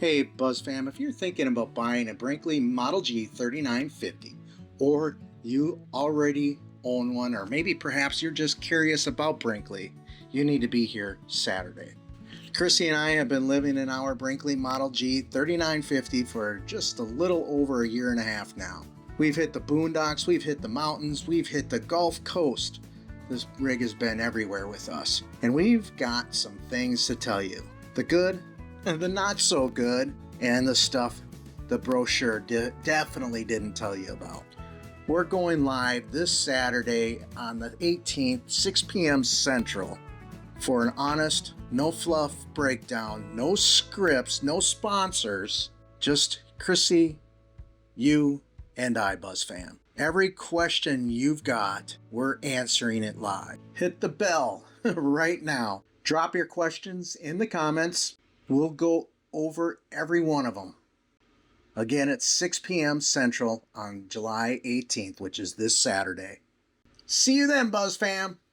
Hey BuzzFam, if you're thinking about buying a Brinkley Model G 3950, or you already own one, or maybe perhaps you're just curious about Brinkley, you need to be here Saturday. Krissy and I have been living in our Brinkley Model G 3950 for just a little over a year and a half now. We've hit the boondocks, we've hit the mountains, we've hit the Gulf Coast. This rig has been everywhere with us, and we've got some things to tell you. The good, the not so good, and the stuff the brochure definitely didn't tell you about. We're going live this Saturday on the 18th, 6 p.m. Central, for an honest, no fluff breakdown, no scripts, no sponsors, just Krissy, you, and I, BuzzFam. Every question you've got, we're answering it live. Hit the bell right now. Drop your questions in the comments. We'll go over every one of them. Again, it's 6 p.m. Central on July 18th, which is this Saturday. See you then, BuzzFam!